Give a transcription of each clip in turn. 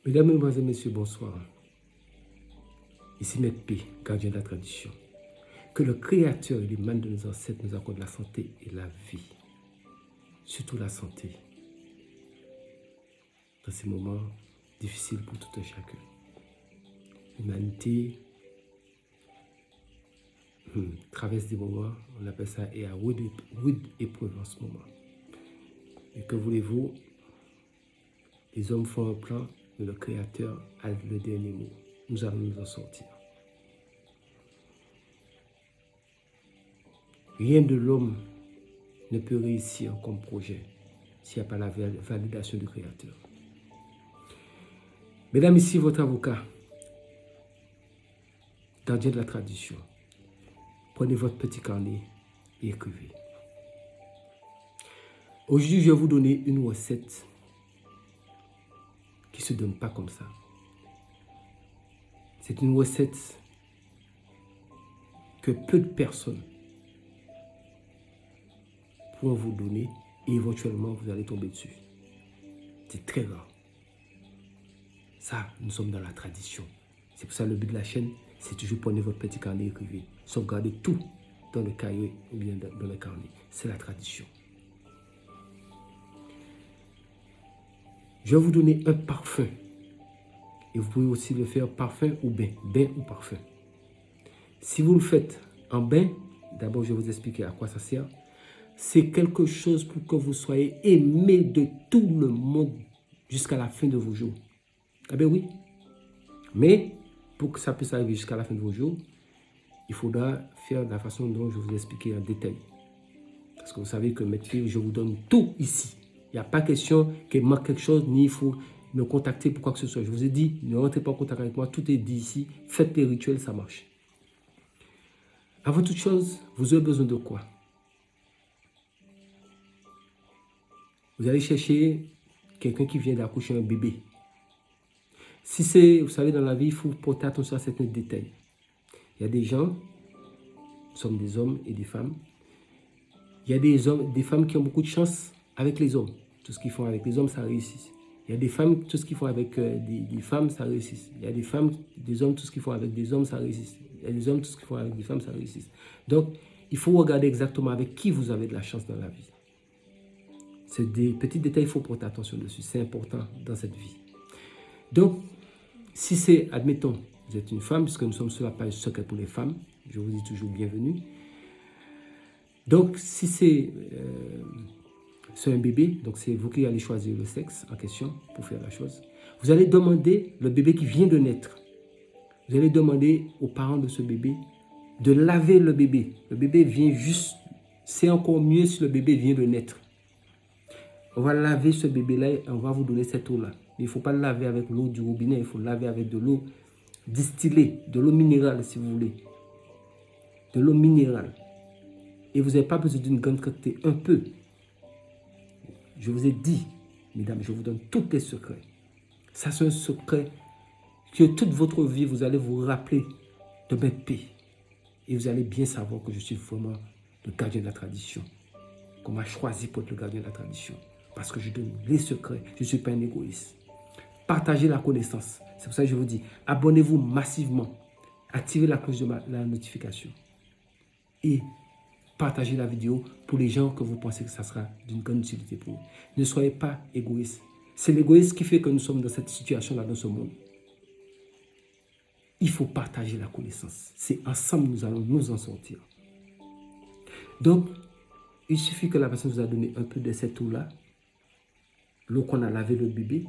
Mesdames, Mesdemoiselles, Messieurs, bonsoir. Ici Maître P, gardien de la tradition. Que le Créateur et l'imam de nos ancêtres nous accorde la santé et la vie. Surtout la santé. Dans ces moments difficiles pour tout un chacun. L'humanité traverse des moments, on appelle ça, et à rude épreuve en ce moment. Et que voulez-vous? Les hommes font un plan, mais le Créateur a le dernier mot. Nous allons nous en sortir. Rien de l'homme ne peut réussir comme projet s'il n'y a pas la validation du Créateur. Mesdames, ici votre avocat, gardien de la tradition. Prenez votre petit carnet et écrivez. Aujourd'hui, je vais vous donner une recette qui ne se donne pas comme ça. C'est une recette que peu de personnes pourront vous donner et éventuellement vous allez tomber dessus. C'est très rare. Ça, nous sommes dans la tradition. C'est pour ça le but de la chaîne, c'est toujours prenez votre petit carnet et écrivez. Sauvegardez tout dans le cahier ou bien dans le carnet. C'est la tradition. Je vais vous donner un parfum. Et vous pouvez aussi le faire parfum ou bain. Bain ou parfum. Si vous le faites en bain, d'abord je vais vous expliquer à quoi ça sert. C'est quelque chose pour que vous soyez aimé de tout le monde jusqu'à la fin de vos jours. Ah ben oui. Mais pour que ça puisse arriver jusqu'à la fin de vos jours, il faudra faire de la façon dont je vous ai expliqué en détail. Parce que vous savez que maintenant, je vous donne tout ici. Il n'y a pas question qu'il manque quelque chose, ni il faut me contacter pour quoi que ce soit. Je vous ai dit, ne rentrez pas en contact avec moi, tout est dit ici. Faites les rituels, ça marche. Avant toute chose, vous avez besoin de quoi? Vous allez chercher quelqu'un qui vient d'accoucher un bébé. Si c'est, vous savez, dans la vie, il faut porter attention à certains détails. Il y a des gens, nous sommes des hommes et des femmes. Il y a des hommes, des femmes qui ont beaucoup de chance avec les hommes. Tout ce qu'ils font avec les hommes, ça réussit. Il y a des femmes, tout ce qu'ils font avec des femmes, ça réussit. Il y a des femmes, des hommes, tout ce qu'ils font avec des hommes, ça réussit. Il y a des hommes, tout ce qu'ils font avec des femmes, ça réussit. Donc, il faut regarder exactement avec qui vous avez de la chance dans la vie. C'est des petits détails, il faut porter attention dessus. C'est important dans cette vie. Donc, si c'est, admettons, vous êtes une femme, puisque nous sommes sur la page secret pour les femmes, je vous dis toujours bienvenue. Donc, si c'est un bébé, donc c'est vous qui allez choisir le sexe en question pour faire la chose. Vous allez demander le bébé qui vient de naître. Vous allez demander aux parents de ce bébé de laver le bébé. Le bébé vient juste, c'est encore mieux si le bébé vient de naître. On va laver ce bébé-là et on va vous donner cette eau-là. Il ne faut pas le laver avec l'eau du robinet, il faut le laver avec de l'eau distillée, de l'eau minérale si vous voulez. De l'eau minérale. Et vous n'avez pas besoin d'une grande quantité, un peu. Je vous ai dit, mesdames, je vous donne tous les secrets. Ça, c'est un secret que toute votre vie, vous allez vous rappeler de Maître P. Et vous allez bien savoir que je suis vraiment le gardien de la tradition. Qu'on m'a choisi pour être le gardien de la tradition. Parce que je donne les secrets. Je ne suis pas un égoïste. Partagez la connaissance. C'est pour ça que je vous dis, abonnez-vous massivement. Activez la cloche de la notification. Et partagez la vidéo pour les gens que vous pensez que ça sera d'une grande utilité pour eux. Ne soyez pas égoïste. C'est l'égoïsme qui fait que nous sommes dans cette situation-là, dans ce monde. Il faut partager la connaissance. C'est ensemble nous allons nous en sortir. Donc, il suffit que la personne vous a donné un peu de cette eau-là, l'eau qu'on a lavé le bébé,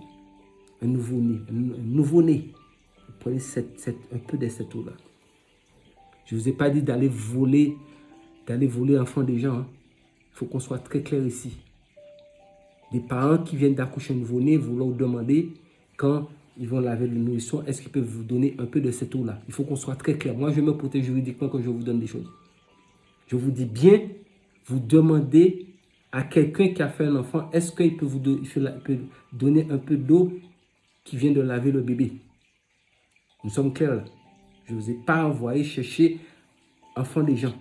un nouveau-né. Vous prenez un peu de cette eau-là. Je ne vous ai pas dit d'aller voler l'enfant des gens. Hein. Il faut qu'on soit très clair ici. Des parents qui viennent d'accoucher un nouveau-né, vous leur demandez quand ils vont laver le nourrisson, est-ce qu'ils peuvent vous donner un peu de cette eau-là? Il faut qu'on soit très clair. Moi, je me protège juridiquement quand je vous donne des choses. Je vous dis bien, vous demandez à quelqu'un qui a fait un enfant, est-ce qu'il peut vous donner un peu d'eau qui vient de laver le bébé? Nous sommes clairs là. Je ne vous ai pas envoyé chercher enfant des gens.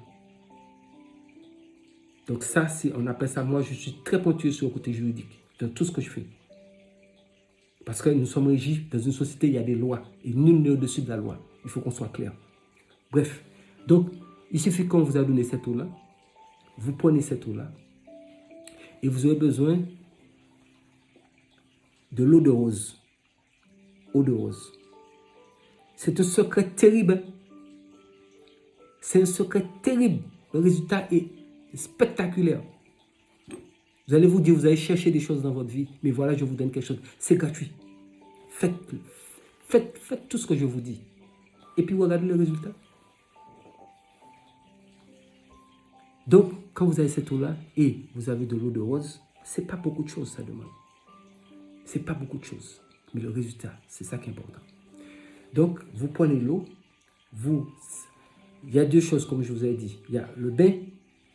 Donc ça, on appelle ça, moi je suis très pointueux sur le côté juridique, dans tout ce que je fais. Parce que nous sommes régis dans une société, il y a des lois. Et nul n'est au-dessus de la loi. Il faut qu'on soit clair. Bref. Donc, il suffit qu'on vous a donné cette eau-là. Vous prenez cette eau-là. Et vous aurez besoin de l'eau de rose. Eau de rose. C'est un secret terrible. C'est un secret terrible. Le résultat est spectaculaire. Vous allez vous dire, vous allez chercher des choses dans votre vie, mais voilà, je vous donne quelque chose. C'est gratuit. Faites tout ce que je vous dis. Et puis, regardez le résultat. Donc, quand vous avez cette eau-là et vous avez de l'eau de rose, ce n'est pas beaucoup de choses, ça demande. Ce n'est pas beaucoup de choses. Mais le résultat, c'est ça qui est important. Donc, vous prenez l'eau, il y a deux choses, comme je vous ai dit. Il y a le bain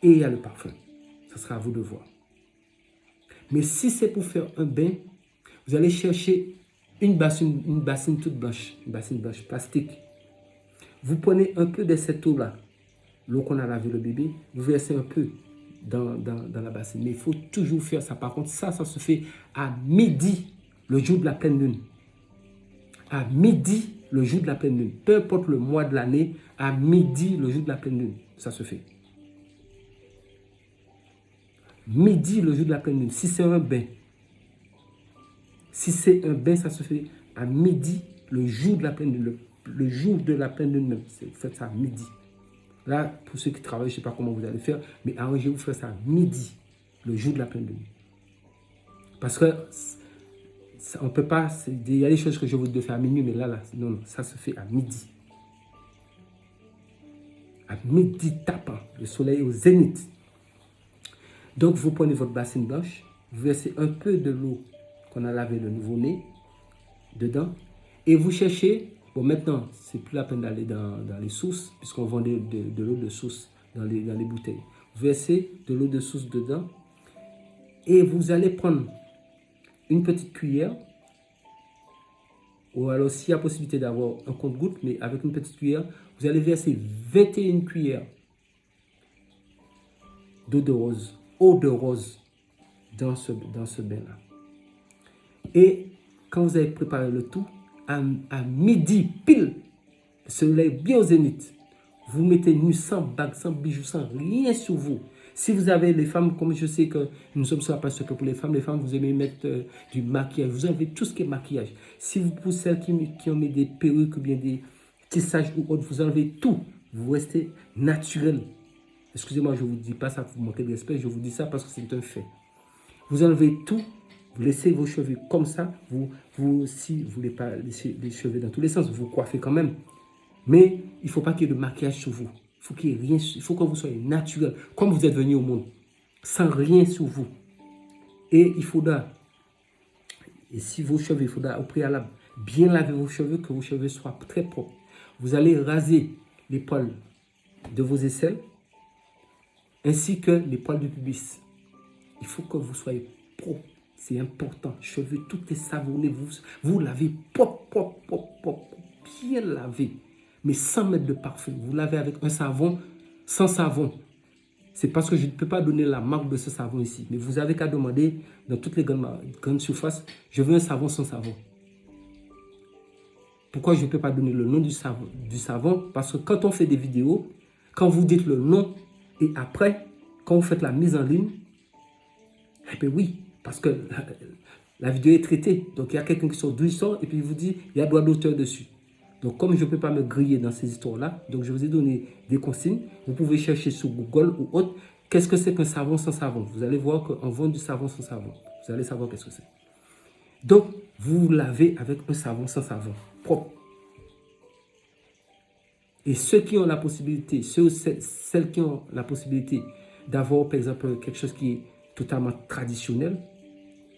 et il y a le parfum. Ça sera à vous de voir. Mais si c'est pour faire un bain, vous allez chercher une bassine toute blanche, une bassine blanche plastique. Vous prenez un peu de cette eau-là, l'eau qu'on a lavé le bébé, vous versez un peu dans la bassine. Mais il faut toujours faire ça. Par contre, ça se fait à midi, le jour de la pleine lune. À midi, le jour de la pleine lune. Peu importe le mois de l'année, à midi, le jour de la pleine lune, ça se fait. Midi, le jour de la pleine lune. Si c'est un bain, ça se fait à midi, le jour de la pleine lune. Le jour de la pleine lune même. Faites ça à midi. Là, pour ceux qui travaillent, je ne sais pas comment vous allez faire, mais arrangez-vous faire ça à midi, le jour de la pleine lune. Parce que on peut pas, il y a des choses que je vous dis faire à minuit, mais là, non, ça se fait à midi. À midi tapant, le soleil au zénith. Donc, vous prenez votre bassine blanche, vous versez un peu de l'eau qu'on a lavé le nouveau-né dedans, et vous cherchez, bon maintenant, c'est plus la peine d'aller dans les sources, puisqu'on vend de l'eau de source dans les bouteilles. Vous versez de l'eau de source dedans, et vous allez prendre une petite cuillère, ou alors s'il y a possibilité d'avoir un compte-gouttes, mais avec une petite cuillère, vous allez verser 21 cuillères d'eau de rose, dans ce bain-là. Et quand vous avez préparé le tout, à midi pile, le soleil bien au zénith, vous mettez nu sans bague, sans bijoux, sans rien sur vous. Si vous avez les femmes, comme je sais que nous sommes sur la page pour les femmes, vous aimez mettre du maquillage, vous enlevez tout ce qui est maquillage. Si vous, pour celles qui ont mis des perruques ou bien des tissages ou autres, vous enlevez tout, vous restez naturel. Excusez-moi, je ne vous dis pas ça pour vous manquer de respect, je vous dis ça parce que c'est un fait. Vous enlevez tout, vous laissez vos cheveux comme ça, si vous ne voulez pas laisser les cheveux dans tous les sens, vous coiffez quand même. Mais il ne faut pas qu'il y ait de maquillage sur vous. Il faut que vous soyez naturel, comme vous êtes venu au monde, sans rien sur vous. Et si vos cheveux, il faudra au préalable bien laver vos cheveux, que vos cheveux soient très propres. Vous allez raser les poils de vos aisselles, ainsi que les poils du pubis. Il faut que vous soyez propre. C'est important. Cheveux, tout est savonné. Vous lavez propre, bien lavé. Mais sans mettre de parfum. Vous lavez avec un savon, sans savon. C'est parce que je ne peux pas donner la marque de ce savon ici. Mais vous avez qu'à demander dans toutes les grandes surfaces, je veux un savon sans savon. Pourquoi je ne peux pas donner le nom du savon? Parce que quand on fait des vidéos, quand vous dites le nom et après, quand vous faites la mise en ligne, eh bien oui, parce que la vidéo est traitée. Donc il y a quelqu'un qui sort d'où il sort et puis il vous dit, il y a droit d'auteur dessus. Donc comme je ne peux pas me griller dans ces histoires-là, donc je vous ai donné des consignes. Vous pouvez chercher sur Google ou autre, qu'est-ce que c'est qu'un savon sans savon? Vous allez voir qu'on vend du savon sans savon. Vous allez savoir qu'est-ce que c'est. Donc, vous lavez avec un savon sans savon, propre. Et ceux qui ont la possibilité, celles qui ont la possibilité d'avoir, par exemple, quelque chose qui est totalement traditionnel,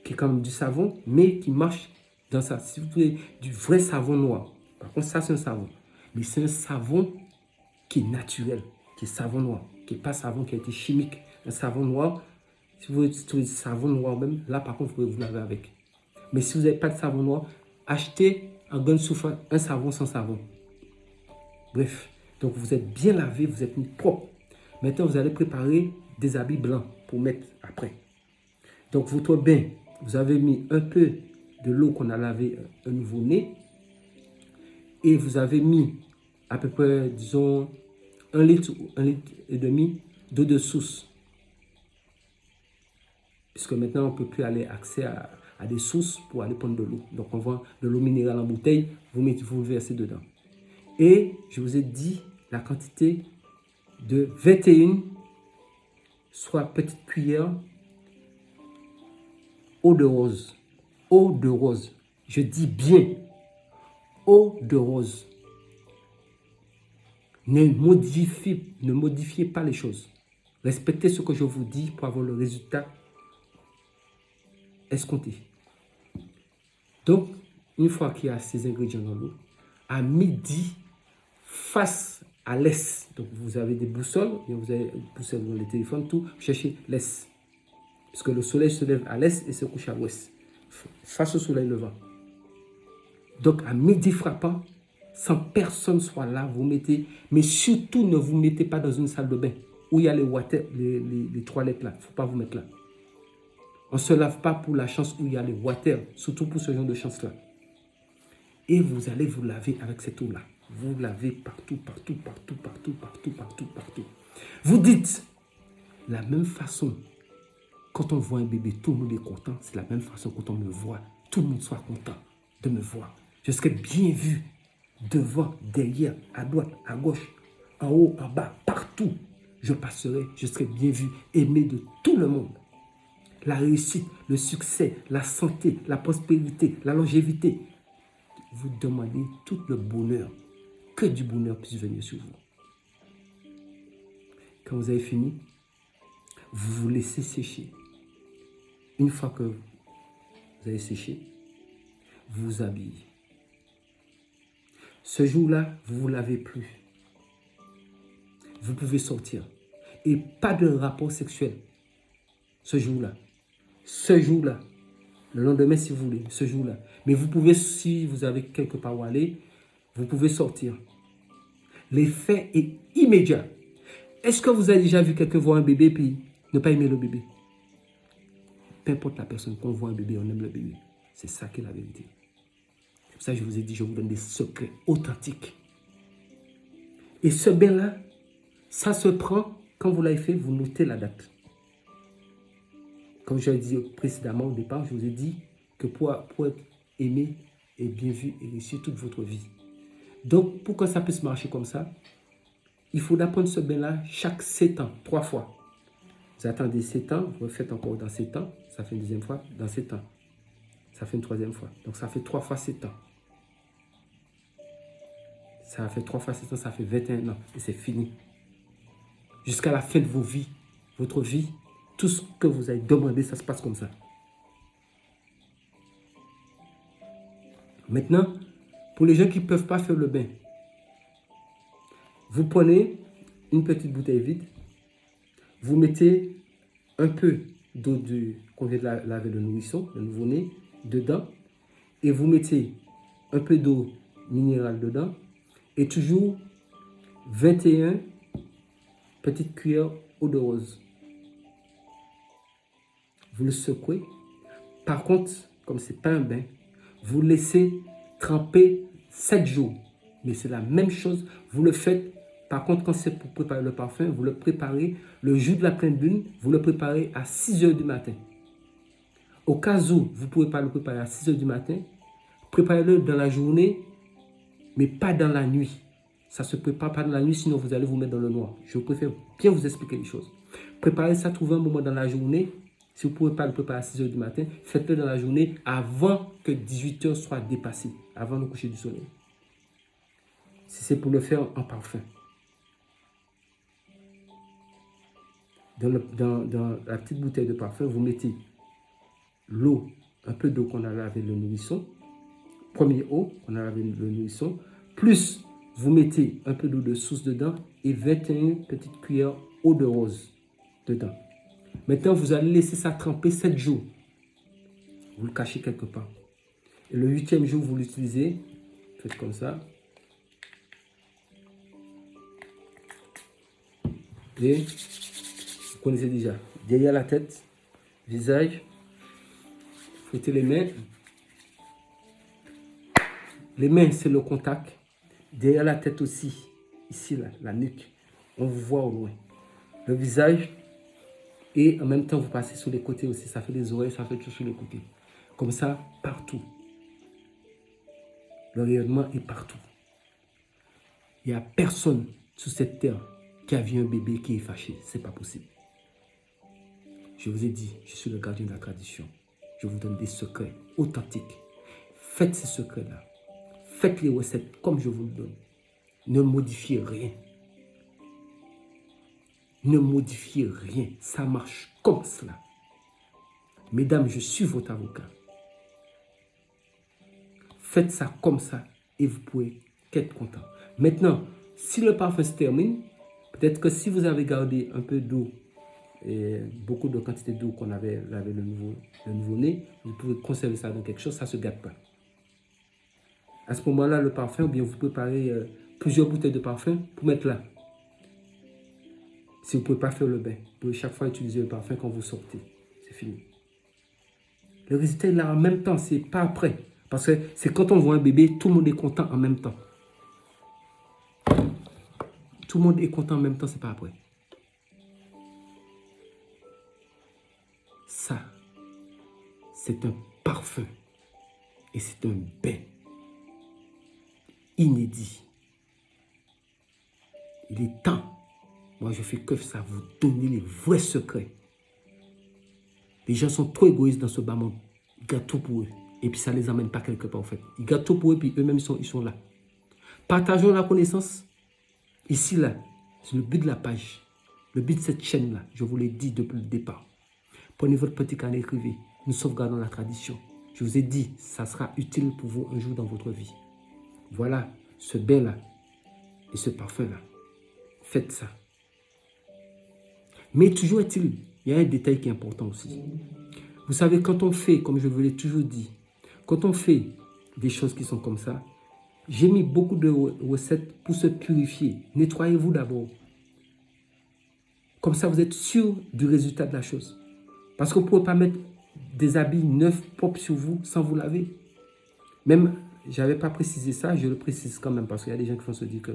qui est comme du savon, mais qui marche dans ça. Si vous voulez du vrai savon noir, par contre, ça c'est un savon. Mais c'est un savon qui est naturel, qui est savon noir, qui n'est pas savon qui a été chimique. Un savon noir, si vous voulez trouver du savon noir même, là par contre, vous pouvez vous laver avec. Mais si vous n'avez pas de savon noir, achetez en grande surface un savon sans savon. Bref, donc vous êtes bien lavé, vous êtes mis propre. Maintenant, vous allez préparer des habits blancs pour mettre après. Donc, votre bain, vous avez mis un peu de l'eau qu'on a lavé un nouveau-né et vous avez mis à peu près, disons, 1 litre ou 1,5 litre d'eau de source. Puisque maintenant, on ne peut plus aller accès à des sources pour aller prendre de l'eau. Donc, on vend de l'eau minérale en bouteille, vous le versez dedans. Et je vous ai dit la quantité de 21, soit petite cuillère, eau de rose. Eau de rose. Je dis bien, eau de rose. Ne modifiez pas les choses. Respectez ce que je vous dis pour avoir le résultat escompté. Donc, une fois qu'il y a ces ingrédients dans l'eau, à midi, face à l'est, donc vous avez des boussoles, vous avez des boussoles dans les téléphones, tout, vous cherchez l'est. Parce que le soleil se lève à l'est et se couche à l'ouest. Face au soleil levant. Donc, à midi frappant, sans personne soit là, vous mettez, mais surtout ne vous mettez pas dans une salle de bain où il y a les toilettes là. Il ne faut pas vous mettre là. On ne se lave pas pour la chance où il y a les water, surtout pour ce genre de chance là. Et vous allez vous laver avec cette eau là. Vous lavez partout, partout, partout, partout, partout, partout, partout. Vous dites, la même façon, quand on voit un bébé, tout le monde est content. C'est la même façon quand on me voit, tout le monde soit content de me voir. Je serai bien vu devant, derrière, à droite, à gauche, en haut, en bas, partout. Je passerai, je serai bien vu, aimé de tout le monde. La réussite, le succès, la santé, la prospérité, la longévité. Vous demandez tout le bonheur, que du bonheur puisse venir sur vous. Quand vous avez fini, vous vous laissez sécher. Une fois que vous avez séché, vous vous habillez. Ce jour-là, vous ne vous lavez plus. Vous pouvez sortir. Et pas de rapport sexuel ce jour-là. Ce jour-là. Le lendemain, si vous voulez, ce jour-là. Mais vous pouvez, si vous avez quelque part où aller, vous pouvez sortir. L'effet est immédiat. Est-ce que vous avez déjà vu quelqu'un voir un bébé puis ne pas aimer le bébé? Peu importe la personne, qu'on voit un bébé, on aime le bébé. C'est ça qui est la vérité. C'est pour ça que je vous ai dit, je vous donne des secrets authentiques. Et ce bain-là, ça se prend, quand vous l'avez fait, vous notez la date. Comme je l'ai dit précédemment au départ, je vous ai dit que pour être aimé et bien vu et réussir toute votre vie. Donc, pour que ça puisse marcher comme ça, il faudra prendre ce bain-là chaque 7 ans, 3 fois. Vous attendez 7 ans, vous refaites encore dans 7 ans, ça fait une deuxième fois, dans 7 ans. Ça fait une troisième fois. Donc, ça fait 3 fois 7 ans. Ça fait 3 fois 7 ans, ça fait 21 ans. Et c'est fini. Jusqu'à la fin de vos vies, votre vie, tout ce que vous avez demandé, ça se passe comme ça. Maintenant, pour les gens qui ne peuvent pas faire le bain, vous prenez une petite bouteille vide, vous mettez un peu d'eau qu'on vient de laver le nourrisson, le nouveau-né, dedans, et vous mettez un peu d'eau minérale dedans, et toujours 21 petites cuillères eau de rose. Vous le secouez. Par contre, comme ce n'est pas un bain, vous laissez tremper 7 jours. Mais c'est la même chose. Vous le faites. Par contre, quand c'est pour préparer le parfum, vous le préparez le jour de la pleine lune. Vous le préparez à 6 heures du matin. Au cas où vous ne pouvez pas le préparer à 6 heures du matin, préparez-le dans la journée, mais pas dans la nuit. Ça ne se prépare pas dans la nuit, sinon vous allez vous mettre dans le noir. Je préfère bien vous expliquer les choses. Préparez ça, trouvez un moment dans la journée. Si vous ne pouvez pas le préparer à 6 heures du matin, faites-le dans la journée avant que 18 heures soit dépassé, avant le coucher du soleil. Si c'est pour le faire en parfum. Dans la petite bouteille de parfum, vous mettez l'eau, un peu d'eau qu'on a lavé le nourrisson, premier eau qu'on a lavé le nourrisson, plus vous mettez un peu d'eau de source dedans et 21 petites cuillères eau de rose dedans. Maintenant, vous allez laisser ça tremper 7 jours. Vous le cachez quelque part. Et le 8e jour, vous l'utilisez. Faites comme ça. Et vous connaissez déjà. Derrière la tête, visage, frottez les mains. Les mains, c'est le contact. Derrière la tête aussi, ici, là, la nuque, on vous voit au loin. Le visage, et en même temps, vous passez sur les côtés aussi. Ça fait les oreilles, ça fait tout sur les côtés. Comme ça, partout. Le rayonnement est partout. Il n'y a personne sur cette terre qui a vu un bébé qui est fâché. Ce n'est pas possible. Je vous ai dit, je suis le gardien de la tradition. Je vous donne des secrets authentiques. Faites ces secrets-là. Faites les recettes comme je vous le donne. Ne modifiez rien. Ne modifiez rien. Ça marche comme cela. Mesdames, je suis votre avocat. Faites ça comme ça et vous pouvez être content. Maintenant, si le parfum se termine, peut-être que si vous avez gardé un peu d'eau, et beaucoup de quantité d'eau qu'on avait lavé le nouveau-né, vous pouvez conserver ça dans quelque chose, ça ne se gâte pas. À ce moment-là, le parfum, ou bien vous préparez plusieurs bouteilles de parfum pour mettre là. Si vous ne pouvez pas faire le bain, vous pouvez chaque fois utiliser le parfum quand vous sortez. C'est fini. Le résultat est là en même temps, c'est pas après. Parce que c'est quand on voit un bébé, tout le monde est content en même temps. Tout le monde est content en même temps, c'est pas après. Ça, c'est un parfum. Et c'est un bain inédit. Il est temps. Moi, je fais que ça, vous donner les vrais secrets. Les gens sont trop égoïstes dans ce bas monde. Ils gardent tout pour eux. Et puis ça ne les emmène pas quelque part, en fait. Ils gardent tout pour eux, puis eux-mêmes, ils sont là. Partageons la connaissance. Ici, là, c'est le but de la page. Le but de cette chaîne-là, je vous l'ai dit depuis le départ. Prenez votre petit carnet, écrivez. Nous sauvegardons la tradition. Je vous ai dit, ça sera utile pour vous un jour dans votre vie. Voilà, ce bain-là et ce parfum-là. Faites ça. Mais toujours est-il, il y a un détail qui est important aussi. Vous savez, quand on fait, comme je vous l'ai toujours dit, quand on fait des choses qui sont comme ça, j'ai mis beaucoup de recettes pour se purifier. Nettoyez-vous d'abord. Comme ça, vous êtes sûr du résultat de la chose. Parce que vous ne pouvez pas mettre des habits neufs, propres sur vous, sans vous laver. Même, je n'avais pas précisé ça, je le précise quand même, parce qu'il y a des gens qui vont se dire que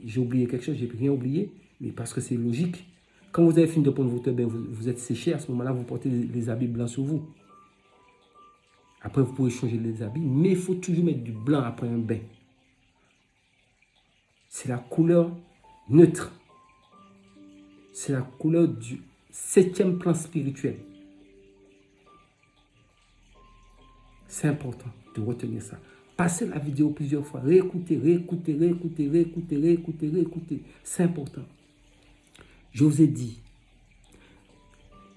j'ai oublié quelque chose, je n'ai rien oublié, mais parce que c'est logique. Quand vous avez fini de prendre votre bain, vous êtes séché, à ce moment-là, vous portez les habits blancs sur vous. Après, vous pouvez changer les habits, mais il faut toujours mettre du blanc après un bain. C'est la couleur neutre. C'est la couleur du 7e plan spirituel. C'est important de retenir ça. Passez la vidéo plusieurs fois. Réécoutez, réécoutez, réécoutez, réécoutez, réécoutez, réécoutez. C'est important. Je vous ai dit,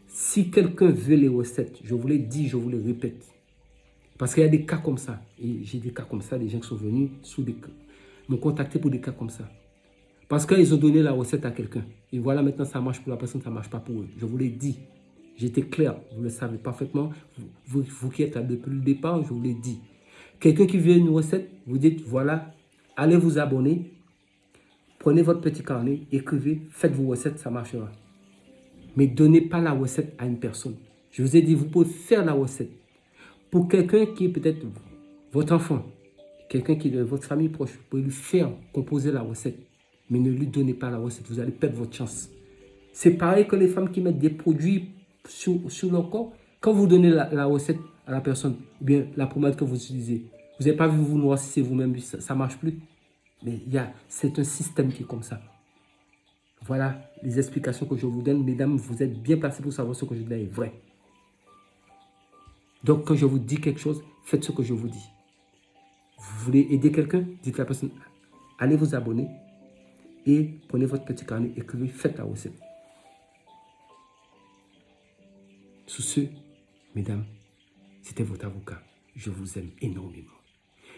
si quelqu'un veut les recettes, je vous l'ai dit, je vous le répète. Parce qu'il y a des cas comme ça. Et j'ai des cas comme ça, des gens qui sont venus me contacter pour des cas comme ça. Parce qu'ils ont donné la recette à quelqu'un. Et voilà, maintenant, ça marche pour la personne, ça ne marche pas pour eux. Je vous l'ai dit. J'étais clair, vous le savez parfaitement. Vous qui êtes là depuis le départ, je vous l'ai dit. Quelqu'un qui veut une recette, vous dites, voilà, allez vous abonner. Prenez votre petit carnet, écrivez, faites vos recettes, ça marchera. Mais donnez pas la recette à une personne. Je vous ai dit, vous pouvez faire la recette. Pour quelqu'un qui est peut-être votre enfant, quelqu'un qui est de votre famille proche, vous pouvez lui faire composer la recette. Mais ne lui donnez pas la recette, vous allez perdre votre chance. C'est pareil que les femmes qui mettent des produits sur leur corps. Quand vous donnez la recette à la personne, ou bien la pommade que vous utilisez, vous n'avez pas vu vous noircissez vous-même, ça ne marche plus. Mais c'est un système qui est comme ça. Voilà les explications que je vous donne. Mesdames, vous êtes bien placées pour savoir ce que je dis est vrai. Donc, quand je vous dis quelque chose, faites ce que je vous dis. Vous voulez aider quelqu'un, dites à la personne, allez vous abonner et prenez votre petit carnet, écrivez, faites la recette. Sous ce, mesdames, c'était votre avocat. Je vous aime énormément.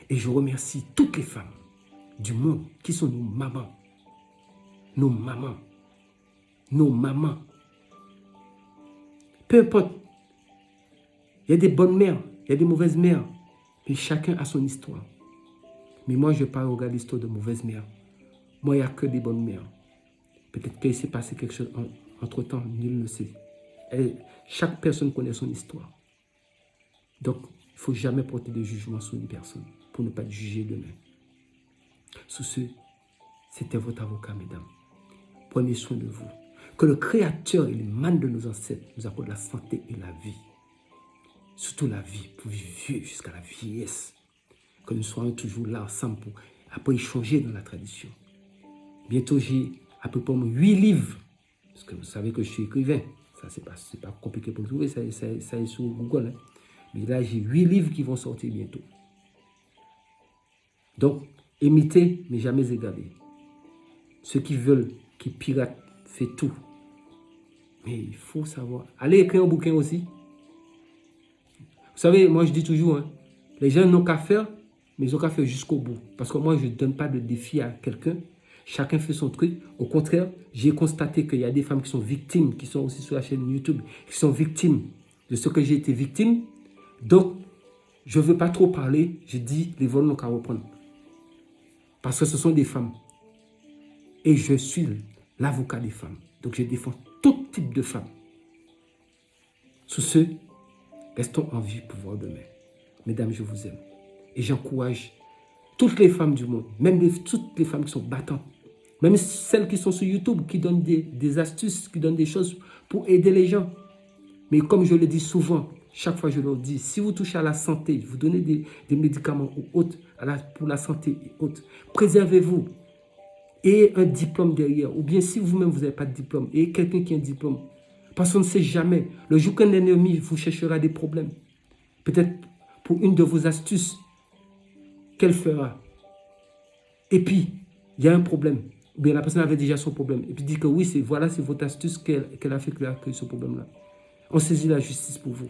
Et je remercie toutes les femmes du monde qui sont nos mamans. Nos mamans. Nos mamans. Peu importe. Il y a des bonnes mères, il y a des mauvaises mères. Mais chacun a son histoire. Mais moi, je ne parle pas l'histoire de mauvaises mères. Moi, il n'y a que des bonnes mères. Peut-être qu'il s'est passé quelque chose entre-temps, nul ne sait. Chaque personne connaît son histoire. Donc, ne faut jamais porter de jugement sur une personne pour ne pas juger demain. Sous ce, c'était votre avocat, mesdames. Prenez soin de vous. Que le Créateur et le man de nos ancêtres nous accorde la santé et la vie. Surtout la vie, pour vivre vieux jusqu'à la vieillesse. Que nous soyons toujours là ensemble pour après échanger dans la tradition. Bientôt, j'ai à peu près 8 livres. Parce que vous savez que je suis écrivain. Ça, c'est pas compliqué pour le trouver. Ça est sur Google. Hein. Mais là, j'ai 8 livres qui vont sortir bientôt. Donc, imitez, mais jamais égaler. Ceux qui veulent, qui piratent, fait tout. Mais il faut savoir. Allez écrire un bouquin aussi. Vous savez, moi je dis toujours, hein, les gens n'ont qu'à faire, mais ils n'ont qu'à faire jusqu'au bout. Parce que moi, je ne donne pas de défi à quelqu'un. Chacun fait son truc. Au contraire, j'ai constaté qu'il y a des femmes qui sont victimes, qui sont aussi sur la chaîne YouTube, qui sont victimes de ce que j'ai été victime. Donc, je ne veux pas trop parler. Je dis, les vols n'ont qu'à reprendre. Parce que ce sont des femmes. Et je suis l'avocat des femmes. Donc, je défends tout type de femmes. Sous ce, restons en vie pour voir demain. Mesdames, je vous aime. Et j'encourage toutes les femmes du monde, même toutes les femmes qui sont battantes, même celles qui sont sur YouTube, qui donnent des astuces, qui donnent des choses pour aider les gens. Mais comme je le dis souvent, chaque fois je leur dis, si vous touchez à la santé, vous donnez des médicaments ou autres pour la santé et autres, préservez-vous. Et un diplôme derrière. Ou bien si vous-même vous n'avez pas de diplôme, et quelqu'un qui a un diplôme. Parce qu'on ne sait jamais. Le jour qu'un ennemi vous cherchera des problèmes, peut-être pour une de vos astuces, qu'elle fera. Et puis, il y a un problème. Ou bien la personne avait déjà son problème. Et puis dit que oui, c'est votre astuce qu'elle a fait que ce problème-là. On saisit la justice pour vous.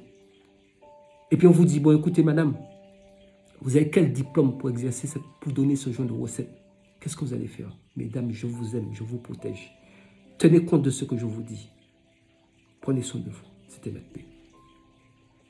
Et puis on vous dit, bon écoutez madame, vous avez quel diplôme pour exercer, pour donner ce genre de recette? Qu'est-ce que vous allez faire? Mesdames, je vous aime, je vous protège. Tenez compte de ce que je vous dis. Prenez soin de vous. C'était Maître P.